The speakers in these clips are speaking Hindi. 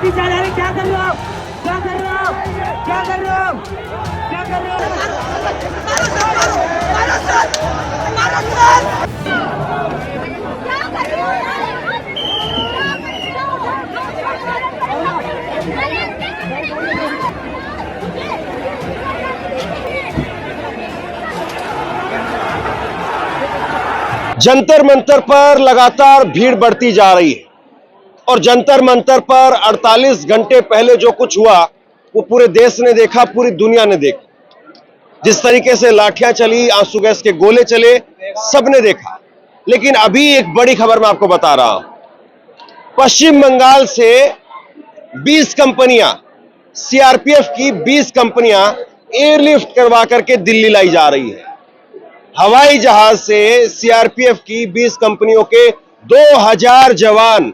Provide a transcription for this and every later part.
लाठी चार्ज आ रही, क्या कर रहे हो आप? क्या कर रहे हो? क्या कर रहे हो? क्या कर रहे जंतर मंतर पर लगातार भीड़ बढ़ती जा रही है और जंतर मंतर पर 48 घंटे पहले जो कुछ हुआ वो पूरे देश ने देखा, पूरी दुनिया ने देखा। जिस तरीके से लाठियां चली, आंसू गैस के गोले चले, सबने देखा। लेकिन अभी एक बड़ी खबर मैं आपको बता रहा हूं। पश्चिम बंगाल से 20 कंपनियां, सीआरपीएफ की 20 कंपनियां एयरलिफ्ट करवा करके दिल्ली लाई जा रही है। हवाई जहाज से सीआरपीएफ की 20 कंपनियों के 2000 जवान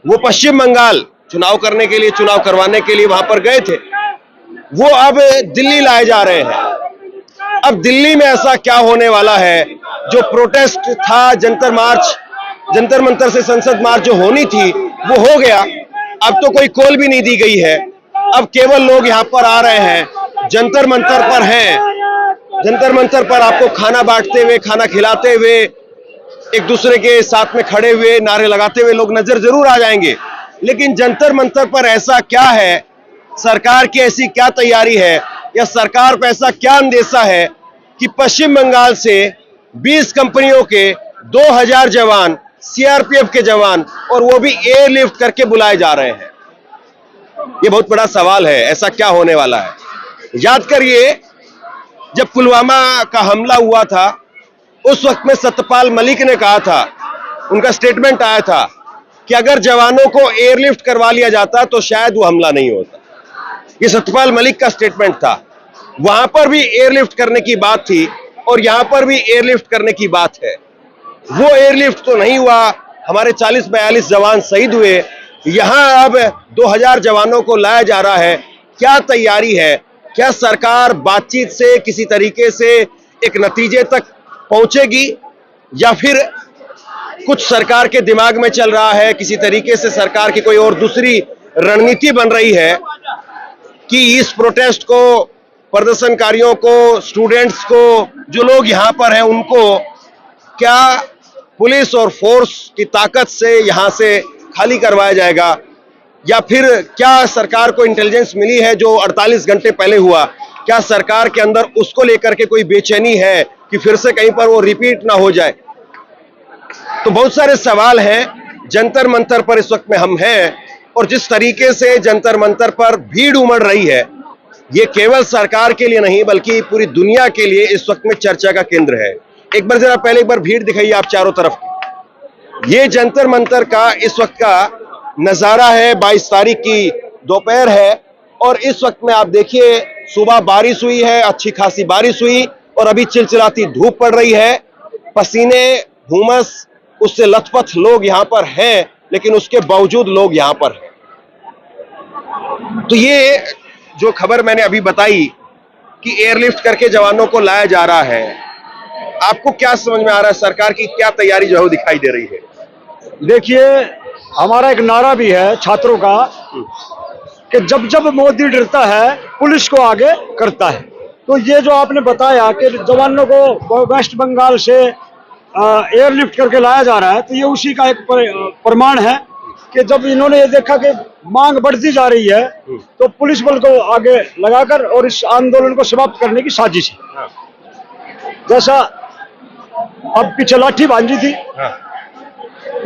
वो पश्चिम बंगाल चुनाव करने के लिए, चुनाव करवाने के लिए वहां पर गए थे, वो अब दिल्ली लाए जा रहे हैं। अब दिल्ली में ऐसा क्या होने वाला है? जो प्रोटेस्ट था, जंतर मंतर से संसद मार्च जो होनी थी वो हो गया। अब तो कोई कॉल भी नहीं दी गई है। अब केवल लोग यहां पर आ रहे हैं, जंतर मंतर पर हैं। जंतर मंतर पर आपको खाना बांटते हुए, खाना खिलाते हुए, एक दूसरे के साथ में खड़े हुए, नारे लगाते हुए लोग नजर जरूर आ जाएंगे। लेकिन जंतर मंतर पर ऐसा क्या है, सरकार की ऐसी क्या तैयारी है, या सरकार को ऐसा क्या अंदेशा है कि पश्चिम बंगाल से 20 कंपनियों के 2000 जवान, सीआरपीएफ के जवान, और वो भी एयरलिफ्ट करके बुलाए जा रहे हैं? ये बहुत बड़ा सवाल है। ऐसा क्या होने वाला है? याद करिए, जब पुलवामा का हमला हुआ था उस वक्त में सत्यपाल मलिक ने कहा था, उनका स्टेटमेंट आया था कि अगर जवानों को एयरलिफ्ट करवा लिया जाता तो शायद वो हमला नहीं होता। ये सत्यपाल मलिक का स्टेटमेंट था। वहां पर भी एयरलिफ्ट करने की बात थी और यहां पर भी एयरलिफ्ट करने की बात है। वो एयरलिफ्ट तो नहीं हुआ, हमारे 40-42 जवान शहीद हुए। यहां अब 2000 जवानों को लाया जा रहा है। क्या तैयारी है? क्या सरकार बातचीत से किसी तरीके से एक नतीजे तक पहुंचेगी, या फिर कुछ सरकार के दिमाग में चल रहा है, किसी तरीके से सरकार की कोई और दूसरी रणनीति बन रही है कि इस प्रोटेस्ट को, प्रदर्शनकारियों को, स्टूडेंट्स को, जो लोग यहां पर हैं, उनको क्या पुलिस और फोर्स की ताकत से यहां से खाली करवाया जाएगा, या फिर क्या सरकार को इंटेलिजेंस मिली है जो 48 घंटे पहले हुआ, क्या सरकार के अंदर उसको लेकर के कोई बेचैनी है कि फिर से कहीं पर वो रिपीट ना हो जाए? तो बहुत सारे सवाल हैं। जंतर मंतर पर इस वक्त में हम हैं और जिस तरीके से जंतर मंतर पर भीड़ उमड़ रही है, ये केवल सरकार के लिए नहीं बल्कि पूरी दुनिया के लिए इस वक्त में चर्चा का केंद्र है। एक बार जरा पहले एक बार भीड़ दिखाइए आप चारों तरफ। ये जंतर मंतर का इस वक्त का नजारा है। 22 तारीख की दोपहर है और इस वक्त में आप देखिए, सुबह बारिश हुई है, अच्छी खासी बारिश हुई, और अभी चिलचिलाती धूप पड़ रही है। पसीने, हुमस, उससे लथपथ लोग यहां पर हैं, लेकिन उसके बावजूद लोग यहां पर हैं। तो ये जो खबर मैंने अभी बताई कि एयरलिफ्ट करके जवानों को लाया जा रहा है, आपको क्या समझ में आ रहा है? सरकार की क्या तैयारी जो है दिखाई दे रही है? देखिए, हमारा एक नारा भी है छात्रों का कि जब जब मोदी डरता है पुलिस को आगे करता है। तो ये जो आपने बताया कि जवानों को वेस्ट बंगाल से एयरलिफ्ट करके लाया जा रहा है, तो ये उसी का एक प्रमाण है कि जब इन्होंने ये देखा कि मांग बढ़ती जा रही है तो पुलिस बल को आगे लगाकर और इस आंदोलन को समाप्त करने की साजिश है। जैसा अब पीछे लाठी भांजी थी,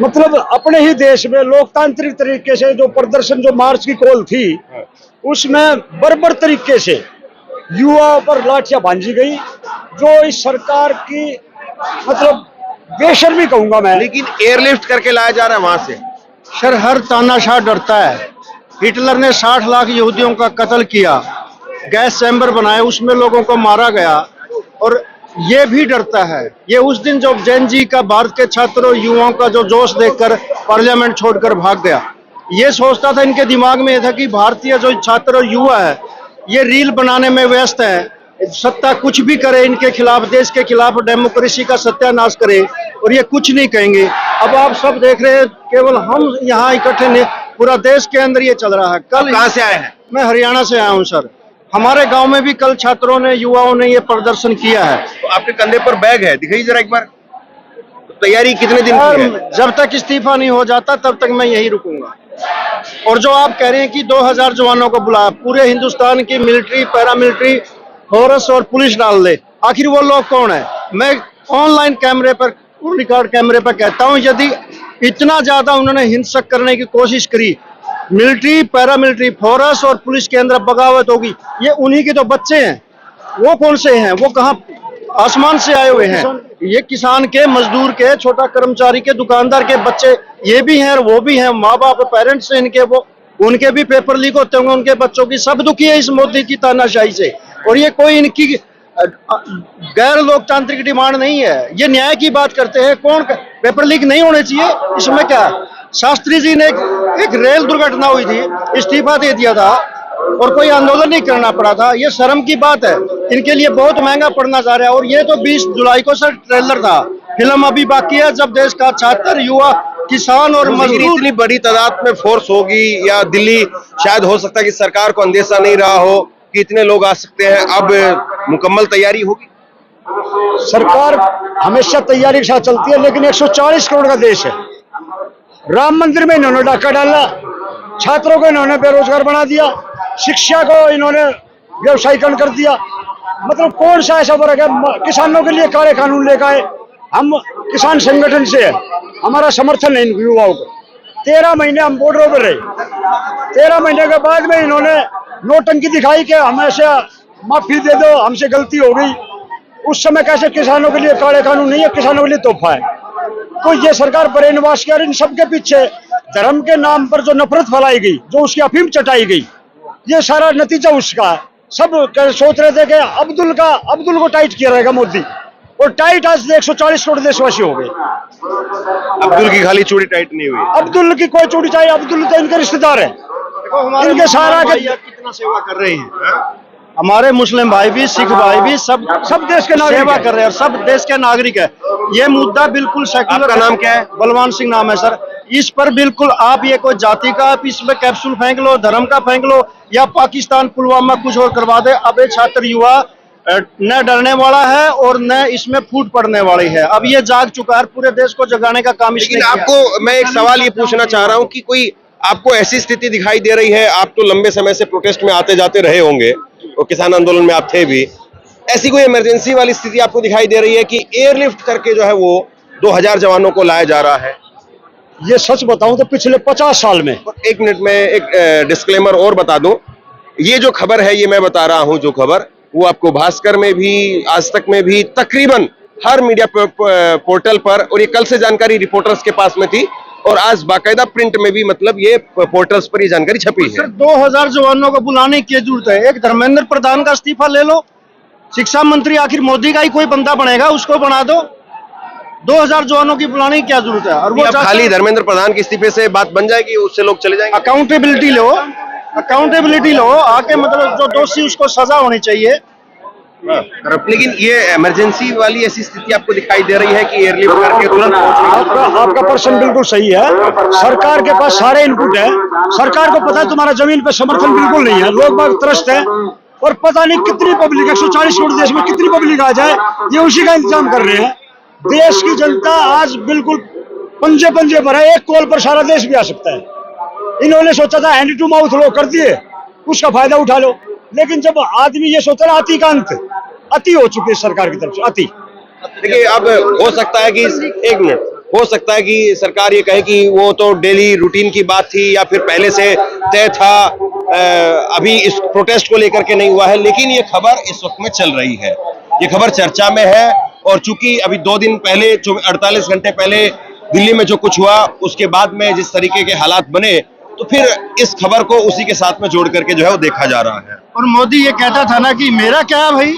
मतलब अपने ही देश में लोकतांत्रिक तरीके से जो प्रदर्शन, जो मार्च की कॉल थी, उसमें बर्बर तरीके से युवाओं पर लाठियां भांजी गई, जो इस सरकार की मतलब बेशर्मी कहूंगा मैं। लेकिन एयरलिफ्ट करके लाया जा रहा है वहां से। सर, हर तानाशाह डरता है। हिटलर ने 60 लाख यहूदियों का कत्ल किया, गैस चैम्बर बनाए, उसमें लोगों को मारा गया, और ये भी डरता है। ये उस दिन जो जैन जी का भारत के छात्रों, युवाओं का जो जोश देखकर पार्लियामेंट छोड़कर भाग गया, ये सोचता था, इनके दिमाग में यह था कि भारतीय जो छात्र और युवा है ये रील बनाने में व्यस्त है, सत्ता कुछ भी करे इनके खिलाफ, देश के खिलाफ, डेमोक्रेसी का सत्यानाश करे, और ये कुछ नहीं कहेंगे। अब आप सब देख रहे हैं, केवल हम यहाँ इकट्ठे पूरा देश के अंदर ये चल रहा है। कल कहाँ से आए हैं? मैं हरियाणा से आया हूँ सर। हमारे गांव में भी कल छात्रों ने, युवाओं ने ये प्रदर्शन किया है। तो आपके कंधे पर बैग है, दिखाइए जरा एक बार। तो तैयारी कितने दिन की है? जब तक इस्तीफा नहीं हो जाता तब तक मैं यही रुकूंगा। और जो आप कह रहे हैं कि 2000 जवानों को बुलाया, पूरे हिंदुस्तान की मिलिट्री, पैरामिलिट्री फोर्स और पुलिस डाल दे, आखिर वो लोग कौन है? मैं ऑनलाइन कैमरे पर, रिकॉर्ड कैमरे पर कहता हूं, यदि इतना ज्यादा उन्होंने हिंसक करने की कोशिश करी, मिलिट्री, पैरामिलिट्री फोर्स और पुलिस के अंदर बगावत होगी, ये उन्हीं के तो बच्चे हैं। वो कौन से हैं? वो कहाँ आसमान से आए हुए हैं? ये किसान के, मजदूर के, छोटा कर्मचारी के, दुकानदार के बच्चे ये भी हैं और वो भी हैं। माँ बाप, पेरेंट्स हैं इनके, वो उनके भी पेपर लीक होते होंगे, उनके बच्चों की। सब दुखी है इस मोदी की तानाशाही से। और ये कोई इनकी गैर लोकतांत्रिक डिमांड नहीं है, ये न्याय की बात करते हैं। कौन पेपर लीक नहीं होने चाहिए? इसमें क्या है? शास्त्री जी ने एक रेल दुर्घटना हुई थी, इस्तीफा दे दिया था और कोई आंदोलन नहीं करना पड़ा था। ये शर्म की बात है, इनके लिए बहुत महंगा पड़ना जा रहा है। और ये तो 20 जुलाई को सर ट्रेलर था, फिल्म अभी बाकी है, जब देश का छात्र, युवा, किसान और मजदूर इतनी बड़ी तादाद में फोर्स होगी, या दिल्ली, शायद हो सकता है कि सरकार को अंदेशा नहीं रहा हो कि इतने लोग आ सकते हैं, अब मुकम्मल तैयारी होगी? सरकार हमेशा तैयारी के साथ चलती है, लेकिन 140 करोड़ का देश है। राम मंदिर में इन्होंने डाका डाला, छात्रों को इन्होंने बेरोजगार बना दिया, शिक्षा को इन्होंने व्यवसायीकरण कर दिया। मतलब कौन सा ऐसा वर्ग है? किसानों के लिए काले कानून लेकर आए। हम किसान संगठन से है, हमारा समर्थन है इन युवाओं को। 13 महीने हम बॉर्डरों पर रहे। 13 महीने के बाद में इन्होंने नोटंकी दिखाई कि हमेशा माफी दे दो, हमसे गलती हो गई। उस समय कैसे किसानों के लिए काले कानून नहीं है, किसानों के लिए तोहफा है। तो ये सरकार ब्रेन वॉश कर, इन सबके पीछे धर्म के नाम पर जो नफरत फैलाई गई, जो उसकी अफीम चटाई गई, ये सारा नतीजा उसका है। सब सोच रहे थे कि अब्दुल को टाइट किया रहेगा मोदी, और टाइट आज 140 करोड़ देशवासी हो गए। अब्दुल की खाली चूड़ी टाइट नहीं हुई। अब्दुल की कोई चोटी चाहिए? अब्दुल तो इनके रिश्तेदार है, इनके सारा के कितना सेवा कर रहे हैं। हमारे मुस्लिम भाई भी, सिख भाई भी, सब देश के नागरिक सेवा कर रहे हैं, सब देश के नागरिक है। ये मुद्दा बिल्कुल सेक्युलर। आपका नाम क्या है? बलवान सिंह नाम है सर। इस पर बिल्कुल आप ये कोई जाति का, आप इसमें कैप्सूल फेंक लो, धर्म का फेंक लो, या पाकिस्तान पुलवामा कुछ और करवा दे। अब ये छात्र युवा न डरने वाला है और न इसमें फूट पड़ने वाली है। अब ये जाग चुका है, पूरे देश को जगाने का काम इसने लेकिन किया। आपको मैं एक सवाल ये पूछना चाह रहा हूं कि कोई आपको ऐसी स्थिति दिखाई दे रही है, आप तो लंबे समय से प्रोटेस्ट में आते जाते रहे होंगे और किसान आंदोलन में आप थे भी, ऐसी कोई इमरजेंसी वाली स्थिति आपको दिखाई दे रही है कि एयरलिफ्ट करके जो है वो 2000 जवानों को लाया जा रहा है? ये सच बताऊं तो पिछले 50 साल में। एक मिनट में एक डिस्क्लेमर और बता दूं, ये जो खबर है, ये मैं बता रहा हूं जो खबर, वो आपको भास्कर में भी, आज तक में भी, तकरीबन हर मीडिया पोर्टल पर, और ये कल से जानकारी रिपोर्टर्स के पास में थी और आज बाकायदा प्रिंट में भी, मतलब ये पोर्टल्स पर ये जानकारी छपी है। सर 2000 जवानों को बुलाने की जरूरत है? एक धर्मेंद्र प्रधान का इस्तीफा ले लो, शिक्षा मंत्री आखिर मोदी का ही कोई बंदा बनेगा, उसको बना दो। 2000 जवानों की बुलाने की क्या जरूरत है? और वो खाली धर्मेंद्र प्रधान के इस्तीफे से बात बन जाएगी, उससे लोग चले जाएंगे? अकाउंटेबिलिटी लो, अकाउंटेबिलिटी लो आके, मतलब जो दोषी उसको सजा होनी चाहिए। लेकिन ये इमरजेंसी वाली ऐसी स्थिति आपको दिखाई दे रही है कि एयरलिफ्ट करके तुरंत पहुंचना? आपका प्रश्न बिल्कुल सही है। सरकार के पास सारे इनपुट है, सरकार को पता है तुम्हारा जमीन पे समर्थन बिल्कुल नहीं है, लोग बाग त्रस्त है, और पता नहीं कितनी पब्लिक, 140 करोड़ देश में कितनी पब्लिक आ जाए, ये उसी का इंतजाम कर रहे हैं। देश की जनता आज बिल्कुल पंजे पंजे पर है, एक कॉल पर सारा देश भी आ सकता है। इन्होंने सोचा था हैंड टू माउथ लोग कर दिए, उसका फायदा उठा लो। लेकिन जब आदमी ये सोचा ना, अति का अंत, अति हो चुकी है सरकार की तरफ से, अति। देखिए, अब हो सकता है कि एक मिनट, हो सकता है कि सरकार ये कहे कि वो तो डेली रूटीन की बात थी या फिर पहले से तय था, अभी इस प्रोटेस्ट को लेकर के नहीं हुआ है, लेकिन ये खबर इस वक्त में चल रही है, ये खबर चर्चा में है। और चूंकि अभी 2 दिन पहले, 48 घंटे पहले दिल्ली में जो कुछ हुआ, उसके बाद में जिस तरीके के हालात बने, तो फिर इस खबर को उसी के साथ में जोड़ करके जो है वो देखा जा रहा है। और मोदी ये कहता था ना कि मेरा क्या है भाई,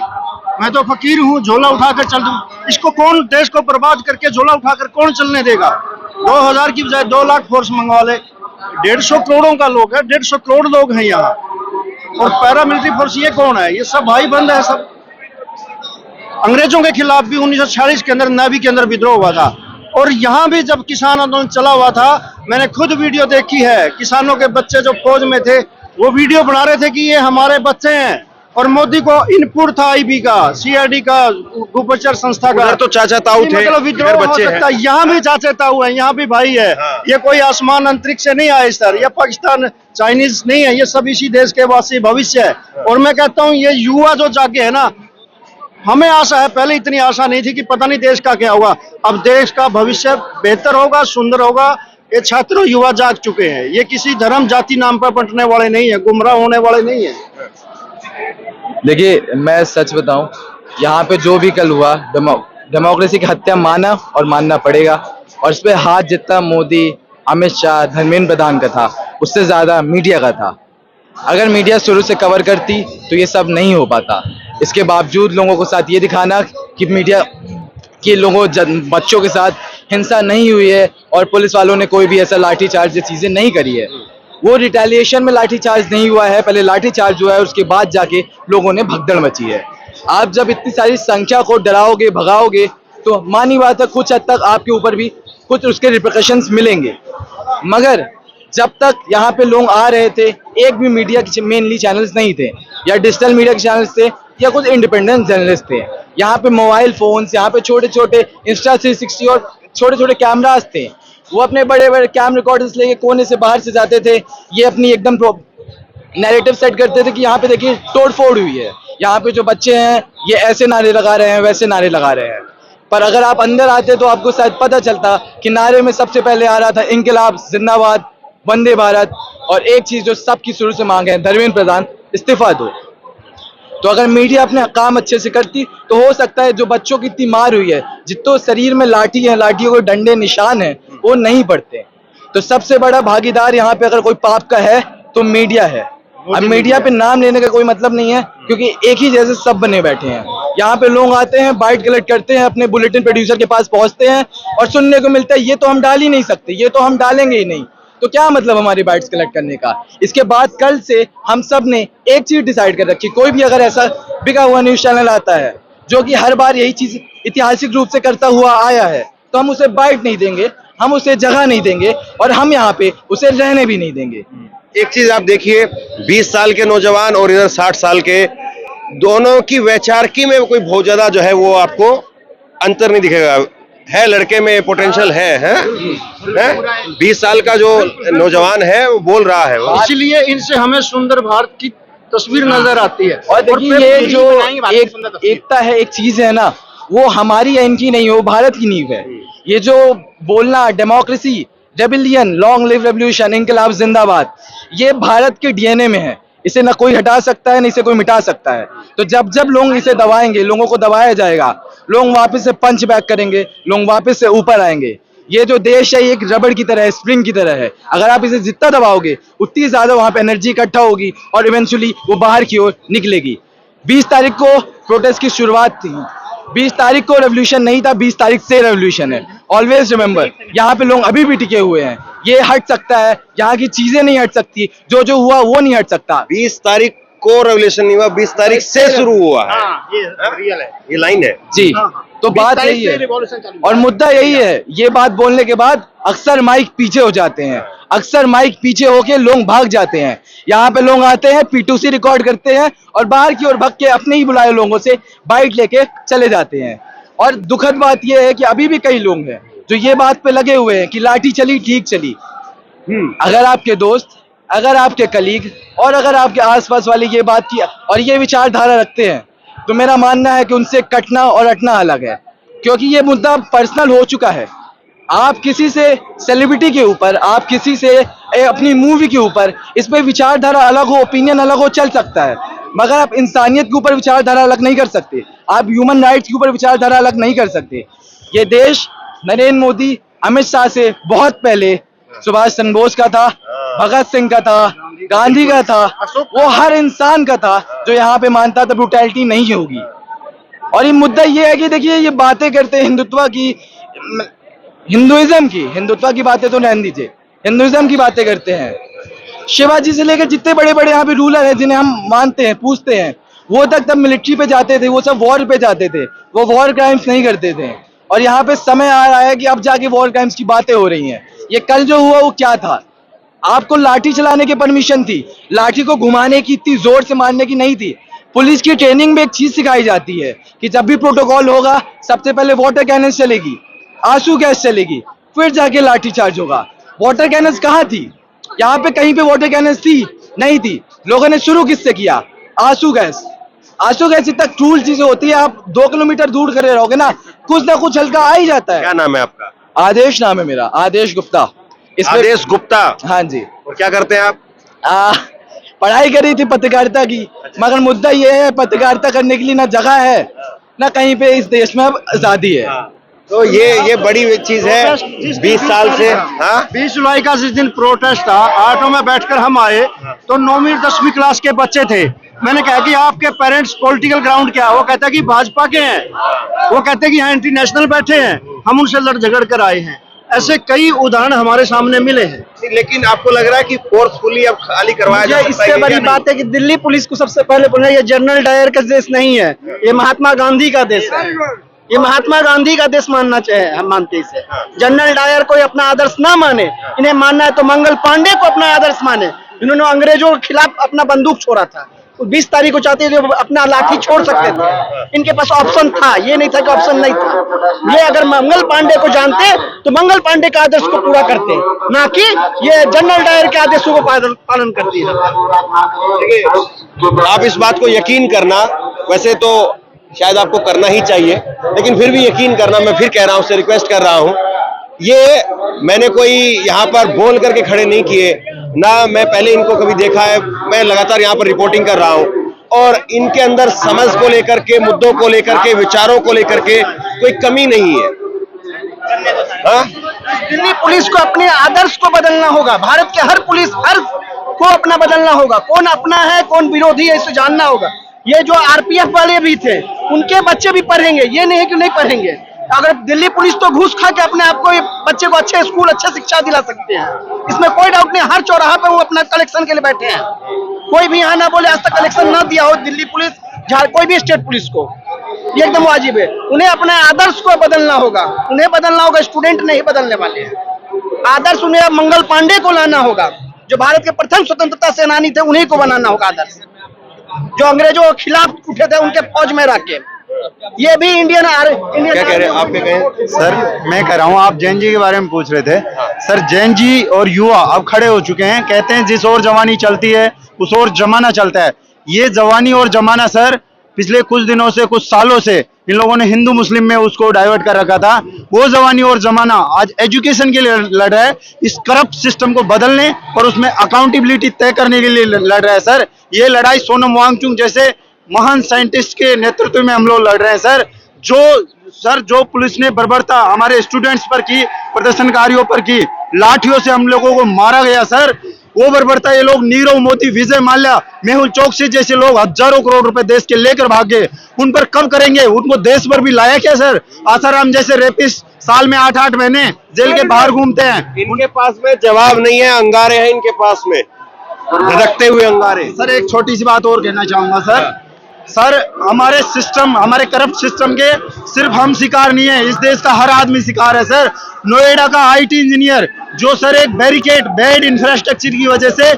मैं तो फकीर हूँ, झोला उठाकर चल दूं। इसको कौन, देश को बर्बाद करके झोला उठाकर कौन चलने देगा? 2000 की बजाय 2 लाख फोर्स मंगवा ले। 150 करोड़ों का लोग है, 150 करोड़ लोग हैं यहाँ। और पैरामिलिट्री फोर्स ये कौन है? ये सब भाई बंद है सब। अंग्रेजों के खिलाफ भी 1946 के अंदर नेवी के अंदर विद्रोह हुआ था, और यहाँ भी जब किसान आंदोलन चला हुआ था, मैंने खुद वीडियो देखी है, किसानों के बच्चे जो फौज में थे वो वीडियो बना रहे थे कि ये हमारे बच्चे हैं, और मोदी को इनपुट था आईबी का, सीआईडी का, गुप्तचर संस्था का। उधर तो चाचा ताऊ थे, मतलब विद्रोह हो बच्चे सकता है, यहाँ भी चाचा ताऊ है, यहाँ भी भाई है। हाँ। ये कोई आसमान अंतरिक्ष से नहीं आए सर, ये पाकिस्तान चाइनीज नहीं है, ये सब इसी देश के वासी भविष्य है। और मैं कहता हूँ ये युवा जो जागे है ना, हमें आशा है, पहले इतनी आशा नहीं थी कि पता नहीं देश का क्या होगा, अब देश का भविष्य बेहतर होगा, सुंदर होगा। ये छात्र युवा जाग चुके हैं, ये किसी धर्म जाति नाम पर बंटने वाले नहीं है, गुमराह होने वाले नहीं है। देखिए, मैं सच बताऊं, यहाँ पे जो भी कल हुआ, डेमोक्रेसी की हत्या माना और मानना पड़ेगा। और इस पे हाथ जितना मोदी, अमित शाह, धर्मेंद्र प्रधान का था, उससे ज्यादा मीडिया का था। अगर मीडिया शुरू से कवर करती तो ये सब नहीं हो पाता। इसके बावजूद लोगों को साथ ये दिखाना कि मीडिया के लोगों बच्चों के साथ हिंसा नहीं हुई है और पुलिस वालों ने कोई भी ऐसा लाठीचार्ज ये चीजें नहीं करी है, वो रिटेलिएशन में लाठीचार्ज नहीं हुआ है, पहले लाठीचार्ज हुआ है, उसके बाद जाके लोगों ने भगदड़ मची है। आप जब इतनी सारी संख्या को डराओगे, भगाओगे, तो मानी बात है कुछ हद तक आपके ऊपर भी कुछ उसके रिप्रिकॉशंस मिलेंगे। मगर जब तक यहाँ पे लोग आ रहे थे, एक भी मीडिया के मेनली चैनल्स नहीं थे, या डिजिटल मीडिया के चैनल्स थे, या कुछ इंडिपेंडेंट जर्नलिस्ट थे। यहाँ पे मोबाइल फोन्स, यहाँ पे छोटे छोटे इंस्टा 360 और छोटे छोटे कैमरास थे। वो अपने बड़े बड़े कैम रिकॉर्डर्स लेके कोने से बाहर से जाते थे, ये अपनी एकदम नैरेटिव सेट करते थे कि यहाँ पे देखिए तोड़ फोड़ हुई है, यहाँ पे जो बच्चे हैं ये ऐसे नारे लगा रहे हैं, वैसे नारे लगा रहे हैं। पर अगर आप अंदर आते तो आपको शायद पता चलता कि नारे में सबसे पहले आ रहा था इंकलाब जिंदाबाद, वंदे भारत, और एक चीज जो सबकी शुरू से मांग है, धर्मेंद्र प्रधान इस्तीफा दो। तो अगर मीडिया अपने काम अच्छे से करती तो हो सकता है जो बच्चों की इतनी मार हुई है, जितने शरीर में लाठी है, लाठियों के डंडे निशान है, वो नहीं पड़ते। तो सबसे बड़ा भागीदार यहाँ पे अगर कोई पाप का है तो मीडिया है। अब मीडिया पे नाम लेने का कोई मतलब नहीं है, क्योंकि एक ही जैसे सब बने बैठे हैं। यहाँ पे लोग आते हैं, बाइट कलेक्ट करते हैं, अपने बुलेटिन प्रोड्यूसर के पास पहुंचते हैं और सुनने को मिलता है ये तो हम डाल ही नहीं सकते, ये तो हम डालेंगे ही नहीं। तो क्या मतलब हमारी बाइट्स कलेक्ट करने का? इसके बाद कल से हम सब ने एक चीज डिसाइड कर रखी, कोई भी अगर ऐसा बिका हुआ न्यूज चैनल आता है जो कि हर बार यही चीज ऐतिहासिक रूप से करता हुआ आया है, तो हम उसे बाइट नहीं देंगे, हम उसे जगह नहीं देंगे, और हम यहाँ पे उसे रहने भी नहीं देंगे। एक चीज आप देखिए, 20 साल के नौजवान और इधर 60 साल के, दोनों की वैचारिकी में कोई बहुत ज्यादा जो है वो आपको अंतर नहीं दिखेगा। है लड़के में पोटेंशियल है? 20 साल का जो नौजवान है वो बोल रहा है, इसलिए इनसे हमें सुंदर भारत की तस्वीर नजर आती है। और देखिए ये जो एकता है, एक चीज है ना, वो हमारी या इनकी नहीं है, वो भारत की नींव है। ये जो बोलना democracy, rebellion, long live revolution, इंकलाब जिंदाबाद, ये भारत के डीएनए में है। इसे ना कोई हटा सकता है, ना इसे कोई मिटा सकता है। तो जब जब लोग इसे दबाएंगे, लोगों को दबाया जाएगा, लोग वापस से पंच बैक करेंगे, लोग वापस से ऊपर आएंगे। ये जो देश है, ये एक रबड़ की तरह है, स्प्रिंग की तरह है। अगर आप इसे जितना दबाओगे उतनी ज्यादा वहां पे एनर्जी इकट्ठा होगी और इवेंचुअली वो बाहर की ओर निकलेगी। 20 तारीख को प्रोटेस्ट की शुरुआत थी, 20 तारीख को रेवोल्यूशन नहीं था, 20 तारीख से रेवोल्यूशन है। ऑलवेज रिमेंबर, यहाँ पे लोग अभी भी टिके हुए हैं। ये हट सकता है, यहाँ की चीजें नहीं हट सकती, जो जो हुआ वो नहीं हट सकता। 20 तारीख को रेवोल्यूशन नहीं हुआ, 20 तारीख से शुरू हुआ है। ये रियल है, ये लाइन है जी। तो बात यही है और मुद्दा यही है। ये बात बोलने के बाद अक्सर माइक पीछे हो जाते हैं, अक्सर माइक पीछे होके लोग भाग जाते हैं। यहाँ पे लोग आते हैं, P2C रिकॉर्ड करते हैं और बाहर की ओर भाग के अपने ही बुलाए लोगों से बाइट लेके चले जाते हैं। और दुखद बात यह है कि अभी भी कई लोग हैं जो ये बात पे लगे हुए हैं कि लाठी चली ठीक चली। अगर आपके दोस्त, अगर आपके कलीग और अगर आपके आसपास वाले ये बात की और ये विचारधारा रखते हैं, तो मेरा मानना है कि उनसे कटना और अटना अलग है, क्योंकि ये मुद्दा पर्सनल हो चुका है। आप किसी से सेलिब्रिटी के ऊपर, आप किसी से अपनी मूवी के ऊपर, इस पे विचारधारा अलग हो, ओपिनियन अलग हो, चल सकता है, मगर आप इंसानियत के ऊपर विचारधारा अलग नहीं कर सकते, आप ह्यूमन राइट्स के ऊपर विचारधारा अलग नहीं कर सकते। ये देश नरेंद्र मोदी, अमित शाह से बहुत पहले सुभाष चंद्र बोस का था, भगत सिंह का था, गांधी का था, वो हर इंसान का था जो यहाँ पे मानता था ब्रूटैलिटी नहीं होगी। और ये मुद्दा ये है कि देखिए, ये बातें करते हैं हिंदुत्व की, हिंदुत्व की बातें तो रहने दीजिए, हिंदुइज्म की बातें करते हैं। शिवाजी से लेकर जितने बड़े बड़े यहाँ पे रूलर हैं जिन्हें हम मानते हैं, पूछते हैं, वो तक तब मिलिट्री पे जाते थे, वो सब वॉर पे जाते थे, वो वॉर क्राइम्स नहीं करते थे। और यहाँ पे समय आ रहा है कि अब जाके वॉर क्राइम्स की बातें हो रही हैं। ये कल जो हुआ वो क्या था? आपको लाठी चलाने की परमिशन थी, लाठी को घुमाने की, इतनी जोर से मारने की नहीं थी। पुलिस की ट्रेनिंग में एक चीज सिखाई जाती है कि जब भी प्रोटोकॉल होगा सबसे पहले वाटर कैनन चलेगी, आंसू गैस चलेगी, फिर जाके लाठी चार्ज होगा। वाटर कैनन कहाँ थी? यहाँ पे कहीं पे वाटर कैनन थी? नहीं थी। लोगों ने शुरू किससे किया? आंसू गैस। आंसू गैस इतना क्रूल चीजें होती है, आप 2 किलोमीटर दूर खड़े रहोगे ना कुछ हल्का आ ही जाता है। क्या नाम है आपका? आदेश नाम है मेरा, आदेश गुप्ता। आदेश गुप्ता। हाँ जी। और क्या करते हैं आप? पढ़ाई करी थी पत्रकारिता की, मगर मुद्दा ये है पत्रकारिता करने के लिए ना जगह है ना कहीं पे इस देश में अब आजादी है। तो ये बड़ी चीज है। 20 साल से 20 जुलाई का जिस दिन प्रोटेस्ट था, ऑटो में बैठकर हम आए तो 9वीं 10वीं क्लास के बच्चे थे। मैंने कहा कि आपके पेरेंट्स पॉलिटिकल ग्राउंड क्या है? वो कहता कि भाजपा के हैं। वो कहते कि यहाँ एंटी नेशनल बैठे हैं, हम उनसे लड़ झगड़ कर आए हैं। ऐसे कई उदाहरण हमारे सामने मिले हैं। लेकिन आपको लग रहा है कि फोर्सफुली अब खाली करवाया जा सकता है? इससे बड़ी बात है कि दिल्ली पुलिस को सबसे पहले बोलना, ये जनरल डायर का देश नहीं है, ये महात्मा गांधी का देश है। ये महात्मा गांधी का देश मानना चाहिए, हम मानते हैं इसे। जनरल डायर को अपना आदर्श ना माने, इन्हें मानना है तो मंगल पांडे को अपना आदर्श माने। इन्होंने अंग्रेजों के खिलाफ अपना बंदूक छोड़ा था, 20 तारीख को चाहते थे अपना लाठी छोड़ सकते थे। इनके पास ऑप्शन था, ये नहीं था कि ऑप्शन नहीं था। ये अगर मंगल पांडे को जानते तो मंगल पांडे के आदेश को पूरा करते, ना कि ये जनरल डायर के आदेशों को पालन करती है। आप इस बात को यकीन करना, वैसे तो शायद आपको करना ही चाहिए, लेकिन फिर भी यकीन करना, मैं फिर कह रहा हूं, से रिक्वेस्ट कर रहा हूं। ये मैंने कोई यहाँ पर बोल करके खड़े नहीं किए, ना मैं पहले इनको कभी देखा है। मैं लगातार यहाँ पर रिपोर्टिंग कर रहा हूँ और इनके अंदर समझ को लेकर के, मुद्दों को लेकर के, विचारों को लेकर के कोई कमी नहीं है। दिल्ली पुलिस को अपने आदर्श को बदलना होगा। भारत के हर पुलिस हर को अपना बदलना होगा। कौन अपना है कौन विरोधी है इसे जानना होगा। ये जो आरपीएफ वाले भी थे, उनके बच्चे भी पढ़ेंगे, ये नहीं है कि नहीं पढ़ेंगे। अगर दिल्ली पुलिस तो घूस खा के अपने आप को बच्चे को अच्छे स्कूल अच्छे शिक्षा दिला सकते हैं, इसमें कोई डाउट नहीं। हर चौराहा पे वो अपना कलेक्शन के लिए बैठे हैं। कोई भी यहाँ ना बोले आज तक कलेक्शन ना दिया हो दिल्ली पुलिस, कोई भी स्टेट पुलिस को, ये एकदम वाजिब है। उन्हें अपने आदर्श को बदलना होगा, उन्हें बदलना होगा, स्टूडेंट नहीं बदलने वाले हैं। आदर्श उन्हें मंगल पांडे को लाना होगा, जो भारत के प्रथम स्वतंत्रता सेनानी थे, उन्हीं को बनाना होगा आदर्श। जो अंग्रेजों के खिलाफ उठे थे उनके फौज में रख के, ये भी इंडियन क्या कह रहे हैं? आप क्या कहें? सर मैं कह रहा हूँ, आप जैन जी के बारे में पूछ रहे थे। सर जैन जी और युवा अब खड़े हो चुके हैं, कहते हैं जिस और जवानी चलती है उस और जमाना चलता है। ये जवानी और जमाना सर पिछले कुछ दिनों से, कुछ सालों से इन लोगों ने हिंदू मुस्लिम में उसको डाइवर्ट कर रखा था। वो जवानी और जमाना आज एजुकेशन के लिए लड़ रहा है, इस करप्ट सिस्टम को बदलने और उसमें अकाउंटेबिलिटी तय करने के लिए लड़ रहा है। सर ये लड़ाई सोनम वांगचुक जैसे महान साइंटिस्ट के नेतृत्व में हम लोग लड़ रहे हैं। सर जो पुलिस ने बर्बरता हमारे स्टूडेंट्स पर की, प्रदर्शनकारियों पर की, लाठियों से हम लोगों को मारा गया सर, वो बर्बरता ये लोग नीरव मोदी, विजय माल्या, मेहुल चोकसी जैसे लोग हजारों करोड़ रुपए देश के लेकर भागे, उन पर कब करेंगे? उनको देश पर भी लाया क्या सर? आसाराम जैसे रेपिस्ट साल में 8-8 महीने जेल के बाहर घूमते हैं। इनके पास में जवाब नहीं है, अंगारे हैं इनके पास में, धड़कते हुए अंगारे। सर एक छोटी सी बात और कहना चाहूंगा सर हमारे सिस्टम, हमारे करप्ट सिस्टम के सिर्फ हम शिकार नहीं है, इस देश का हर आदमी शिकार है सर। नोएडा का आईटी इंजीनियर जो सर एक बैरिकेड, बैड इंफ्रास्ट्रक्चर की वजह से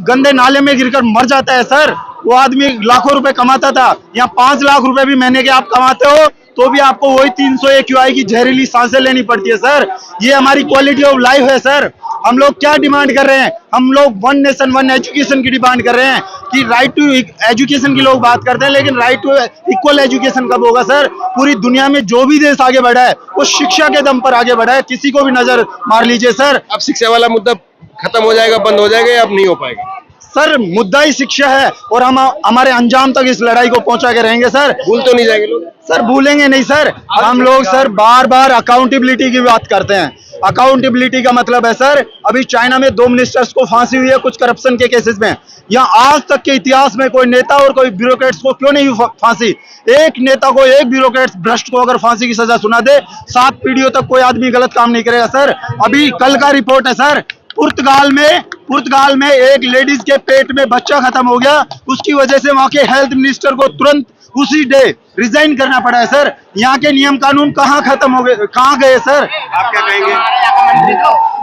गंदे नाले में गिरकर मर जाता है सर, वो आदमी लाखों रुपए कमाता था। यहाँ 5 लाख रुपए भी महीने के आप कमाते हो तो भी आपको वही 300 AQI की जहरीली सांसें लेनी पड़ती है सर। ये हमारी क्वालिटी ऑफ लाइफ है सर। हम लोग क्या डिमांड कर रहे हैं? हम लोग 1 नेशन 1 एजुकेशन की डिमांड कर रहे हैं कि राइट टू एजुकेशन की लोग बात करते हैं, लेकिन राइट टू इक्वल एजुकेशन कब होगा सर? पूरी दुनिया में जो भी देश आगे बढ़ा है वो शिक्षा के दम पर आगे बढ़ा है। किसी को भी नजर मार लीजिए सर। अब शिक्षा वाला मुद्दा खत्म हो जाएगा, बंद हो जाएगा, या अब नहीं हो पाएगा? सर मुद्दा ही शिक्षा है और हम हमारे अंजाम तक इस लड़ाई को पहुंचा के रहेंगे सर। भूल तो नहीं जाएंगे लोग? सर भूलेंगे नहीं सर। हम लोग सर बार बार अकाउंटेबिलिटी की बात करते हैं। अकाउंटेबिलिटी का मतलब है सर, अभी चाइना में 2 मिनिस्टर्स को फांसी हुई है कुछ करप्शन के केसेस में। यहाँ आज तक के इतिहास में कोई नेता और कोई ब्यूरोक्रेट्स को क्यों नहीं फांसी? एक नेता को, एक ब्यूरोक्रेट्स भ्रष्ट को अगर फांसी की सजा सुना दे, 7 पीढ़ियों तक कोई आदमी गलत काम नहीं करेगा सर। अभी कल का रिपोर्ट है सर, पुर्तगाल में एक लेडीज के पेट में बच्चा खत्म हो गया, उसकी वजह से वहां के हेल्थ मिनिस्टर को तुरंत उसी डे रिजाइन करना पड़ा है सर। यहाँ के नियम कानून कहाँ खत्म हो गए, कहाँ गए सर? आप क्या कहेंगे?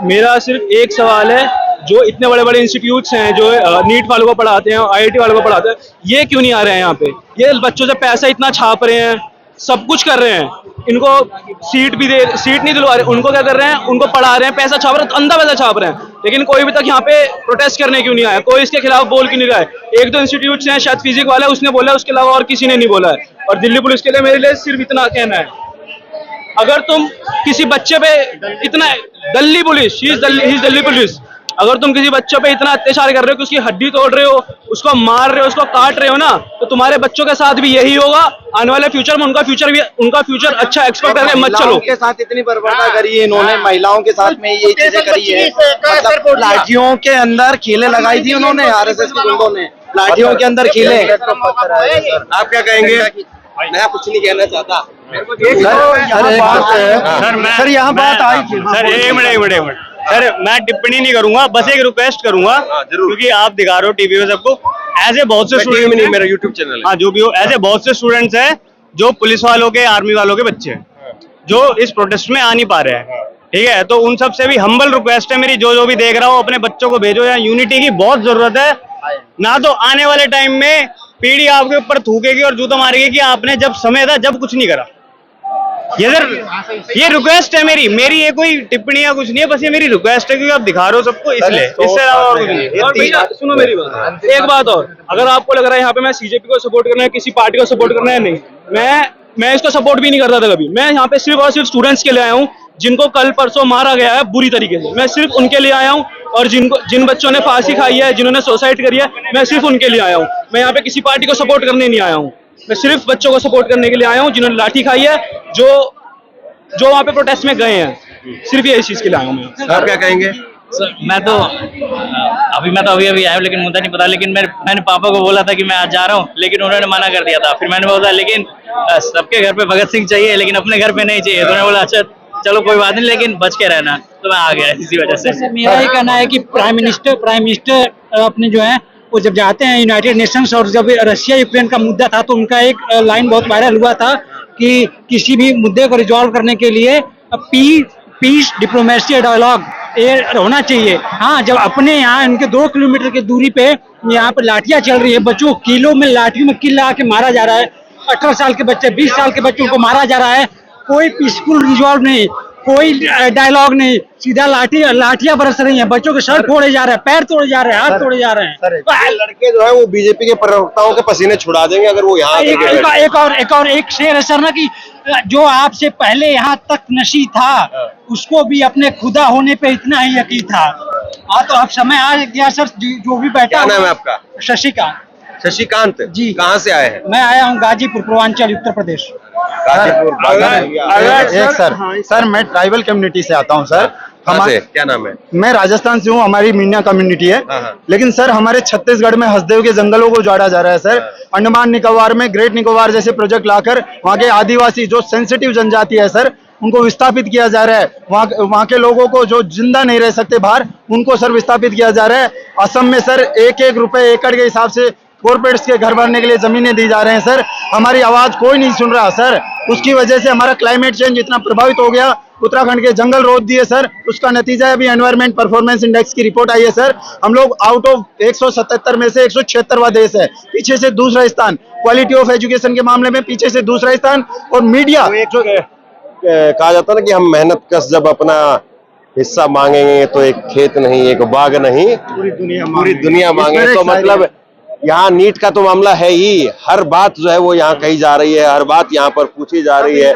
मेरा सिर्फ एक सवाल है, जो इतने बड़े बड़े इंस्टीट्यूट्स हैं जो नीट वालों को पढ़ाते हैं, आईआईटी वालों को पढ़ाते हैं, ये क्यों नहीं आ रहे हैं यहाँ पे? ये बच्चों से पैसा इतना छाप रहे हैं, सब कुछ कर रहे हैं, इनको सीट नहीं दिलवा रहे, उनको क्या कर रहे हैं, उनको पढ़ा रहे हैं, पैसा छाप रहे हैं, अंधा पैसा छाप रहे हैं, लेकिन कोई भी तक यहाँ पे प्रोटेस्ट करने क्यों नहीं आया? कोई इसके खिलाफ बोल क्यों नहीं रहा है? एक दो इंस्टीट्यूट्स हैं, शायद फिजिक वाला है, उसने बोला, उसके अलावा और किसी ने नहीं बोला है। और दिल्ली पुलिस के लिए मेरे लिए सिर्फ इतना कहना है, अगर तुम किसी बच्चे पे इतना दिल्ली पुलिस, अगर तुम किसी बच्चे पे इतना अत्याचार कर रहे हो कि उसकी हड्डी तोड़ रहे हो, उसको मार रहे हो, उसको काट रहे हो ना, तो तुम्हारे बच्चों के साथ भी यही होगा। आने वाले फ्यूचर में उनका फ्यूचर अच्छा एक्सपेक्ट करके मत चलो। के साथ इतनी बर्बादा करी है इन्होंने, महिलाओं के साथ में ये चीजें करी है, मतलब लाठियों के अंदर कीलें लगाई थी उन्होंने, आरएसएस के गुंडों ने लाठियों के अंदर कीलें। आप क्या कहेंगे? मैं कुछ नहीं कहना चाहता सर, यहाँ बात आई थी सर। एक मिनट सर, मैं टिप्पणी नहीं करूंगा, बस एक रिक्वेस्ट करूंगा, क्योंकि आप दिखा रहे हो टीवी में सबको, ऐसे बहुत से स्टूडेंट नहीं, मेरा यूट्यूब चैनल है, हाँ जो भी हो, ऐसे बहुत से स्टूडेंट्स हैं जो पुलिस वालों के, आर्मी वालों के बच्चे हैं, जो इस प्रोटेस्ट में आ नहीं पा रहे हैं, ठीक है? तो उन सब से भी हम्बल रिक्वेस्ट है मेरी, जो भी देख रहा हो अपने बच्चों को भेजो। यहाँ यूनिटी की बहुत जरूरत है, ना तो आने वाले टाइम में पीढ़ी आपके ऊपर थूकेगी और जूता मारेगी कि आपने जब समय था जब कुछ नहीं करा। ये सर, ये रिक्वेस्ट है मेरी ये कोई टिप्पणी या कुछ नहीं है, बस ये मेरी रिक्वेस्ट है, क्योंकि आप दिखा रहे हो सबको, इसलिए, इससे अलावा और कुछ नहीं। और भैया सुनो मेरी बात, एक बात और, अगर आपको लग रहा है यहाँ पे मैं सीजेपी को सपोर्ट करना है, किसी पार्टी को सपोर्ट करना है, नहीं, मैं इसको सपोर्ट भी नहीं करता था कभी। मैं यहाँ पे सिर्फ और सिर्फ स्टूडेंट्स के लिए आया हूँ, जिनको कल परसों मारा गया है बुरी तरीके से, मैं सिर्फ उनके लिए आया हूँ। और जिन बच्चों ने फांसी खाई है, जिन्होंने सुसाइड करी है, मैं सिर्फ उनके लिए आया हूँ। मैं यहाँ पे किसी पार्टी को सपोर्ट करने नहीं आया हूँ, मैं सिर्फ बच्चों को सपोर्ट करने के लिए आया हूँ, जिन्होंने लाठी खाई है, जो वहाँ पे प्रोटेस्ट में गए हैं, सिर्फ ये इस चीज के लिए आया हूँ मैं। आप क्या कहेंगे? सर मैं तो अभी आया हूँ, लेकिन मुद्दा नहीं पता, लेकिन मैंने पापा को बोला था कि मैं आज जा रहा हूँ, लेकिन उन्होंने मना कर दिया था। फिर मैंने बोला लेकिन सबके घर पे भगत सिंह चाहिए, लेकिन अपने घर पे नहीं चाहिए, तो उन्होंने बोला अच्छा चलो कोई बात नहीं, लेकिन बच के रहना, तो मैं आ गया इसी वजह से। मेरा ये कहना है कि प्राइम मिनिस्टर अपने जो है वो जब जाते हैं यूनाइटेड नेशंस, और जब रशिया यूक्रेन का मुद्दा था तो उनका एक लाइन बहुत वायरल हुआ था कि किसी भी मुद्दे को रिजॉल्व करने के लिए पीस, डिप्लोमेसी, डायलॉग ये होना चाहिए। हाँ, जब अपने यहाँ इनके 2 किलोमीटर की दूरी पे यहाँ पर लाठियाँ चल रही है, बच्चों को किलो में लाठियों में किल लगा के मारा जा रहा है, 18 साल के बच्चे, 20 साल के बच्चों को मारा जा रहा है, कोई पीसफुल रिजॉल्व नहीं, कोई डायलॉग नहीं, सीधा लाठियां बरस रही हैं, बच्चों के सर फोड़े जा रहे हैं, पैर तोड़े जा रहे हैं, हाथ तोड़े जा रहे हैं। लड़के जो है वो बीजेपी के प्रवक्ताओं के पसीने छुड़ा देंगे अगर वो यहाँ एक शेर है सर ना कि जो आपसे पहले यहाँ तक नशी था, उसको भी अपने खुदा होने पे इतना ही यकीन था। हाँ, तो अब समय आ गया सर, जो भी बैठा। क्या नाम है आपका? शशिकांत जी। कहाँ से आए हैं? मैं आया हूँ गाजीपुर, पूर्वांचल, उत्तर प्रदेश। सर मैं ट्राइबल कम्युनिटी से आता हूँ सर। क्या नाम है? मैं राजस्थान से हूँ, हमारी मीना कम्युनिटी है। लेकिन सर हमारे छत्तीसगढ़ में हसदेव के जंगलों को उजाड़ा जा रहा है सर। अंडमान निकोबार में ग्रेट निकोबार जैसे प्रोजेक्ट लाकर वहाँ के आदिवासी जो सेंसिटिव जनजाति है सर, उनको विस्थापित किया जा रहा है। वहाँ के लोगों को जो जिंदा नहीं रह सकते बाहर, उनको सर विस्थापित किया जा रहा है। असम में सर 1-1 रुपए एकड़ के हिसाब से कॉर्पोरेट्स के घर बनने के लिए जमीनें दी जा रहे हैं सर। हमारी आवाज कोई नहीं सुन रहा सर। उसकी वजह से हमारा क्लाइमेट चेंज इतना प्रभावित हो गया, उत्तराखंड के जंगल रोक दिए सर। उसका नतीजा है अभी एनवायरमेंट परफॉर्मेंस इंडेक्स की रिपोर्ट आई है सर। हम लोग आउट ऑफ 177 में से 176वां देश है, पीछे से दूसरा स्थान। क्वालिटी ऑफ एजुकेशन के मामले में पीछे से दूसरा स्थान। और मीडिया जो कहा जाता है ना कि हम मेहनत कश जब अपना हिस्सा मांगेंगे तो एक खेत नहीं, एक बाग नहीं, पूरी दुनिया मांगे। तो मतलब यहाँ नीट का तो मामला है ही, हर बात जो है वो यहाँ कही जा रही है, हर बात यहाँ पर पूछी जा रही है।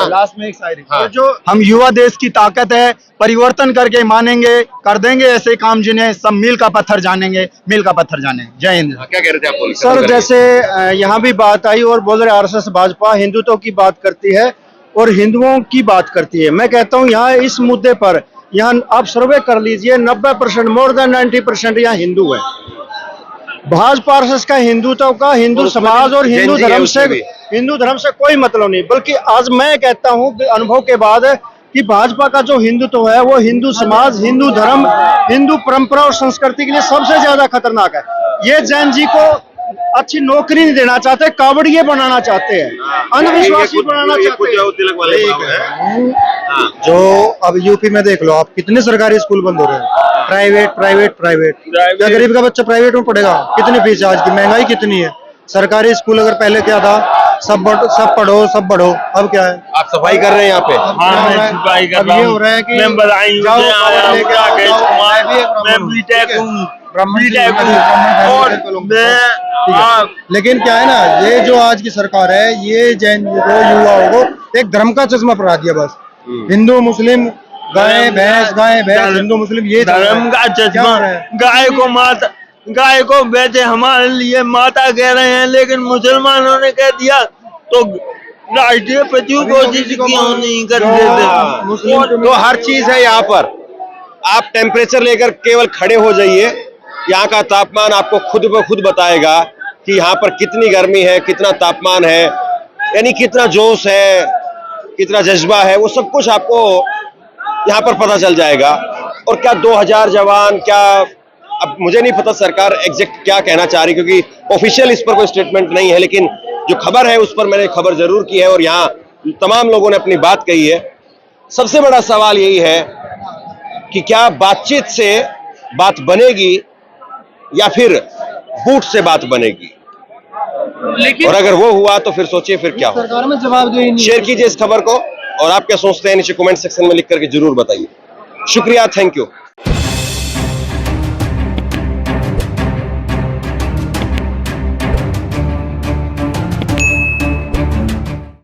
लास्ट में एक शायरी, जो हम युवा देश की ताकत है, परिवर्तन करके मानेंगे, कर देंगे ऐसे काम जिन्हें सब मील का पत्थर जानेंगे, मील का पत्थर जाने। जय हिंद। क्या कह रहे थे आप? सर जैसे यहाँ भी बात आई और बोल रहे आरएसएस भाजपा हिंदुत्व की बात करती है और हिंदुओं की बात करती है। मैं कहता हूँ यहाँ इस मुद्दे पर यहाँ आप सर्वे कर लीजिए, 90%, मोर देन 90% यहाँ हिंदू है। भाजपा आरएसएस का हिंदुत्व का, हिंदू समाज और हिंदू धर्म से कोई मतलब नहीं। बल्कि आज मैं कहता हूँ अनुभव के बाद कि भाजपा का जो हिंदुत्व है वो हिंदू समाज, हिंदू धर्म, हिंदू परंपरा और संस्कृति के लिए सबसे ज्यादा खतरनाक है। ये जैन जी को अच्छी नौकरी नहीं देना चाहते, कावड़िए बनाना चाहते हैं, अंधविश्वासी बनाना चाहते हैं। जो अब यूपी में देख लो आप, कितने सरकारी स्कूल बंद हो रहे हैं, प्राइवेट प्राइवेट प्राइवेट। क्या गरीब का बच्चा प्राइवेट में पढ़ेगा? कितनी फीस है आज की, महंगाई कितनी है। सरकारी स्कूल अगर पहले क्या था, सब पढ़ो सब बढ़ो, अब क्या है? आप सफाई कर रहे हैं यहाँ पे? हाँ, मैं सफाई कर रहा हूँ। ये हो रहा है कि लेकिन क्या है ना, ये जो आज की सरकार है, ये जैन युवाओं को एक धर्म का चश्मा पहना दिया बस। हिंदू मुस्लिम गाय भैंस हिंदू मुस्लिम, ये धर्म का चश्मा। गाय को वैसे हमारे लिए माता कह रहे हैं, लेकिन मुसलमानों ने कह दिया तो राष्ट्रीय पशु घोषित क्यों नहीं कर देते? तो हर चीज है यहाँ पर। आप टेम्परेचर लेकर केवल खड़े हो जाइए, यहाँ का तापमान आपको खुद ब खुद बताएगा कि यहाँ पर कितनी गर्मी है, कितना तापमान है, यानी कितना जोश है, कितना जज्बा है, वो सब कुछ आपको यहाँ पर पता चल जाएगा। और क्या 2000 जवान, क्या अब मुझे नहीं पता सरकार एग्जैक्ट क्या कहना चाह रही, क्योंकि ऑफिशियल इस पर कोई स्टेटमेंट नहीं है, लेकिन जो खबर है उस पर मैंने खबर जरूर की है और यहाँ तमाम लोगों ने अपनी बात कही है। सबसे बड़ा सवाल यही है कि क्या बातचीत से बात बनेगी या फिर बूट से बात बनेगी, और अगर वो हुआ तो फिर सोचिए फिर क्या हो। सरकार में जवाब दो ही नहीं। शेयर कीजिए इस खबर को और आप क्या सोचते हैं नीचे कमेंट सेक्शन में लिख करके जरूर बताइए। शुक्रिया, थैंक यू।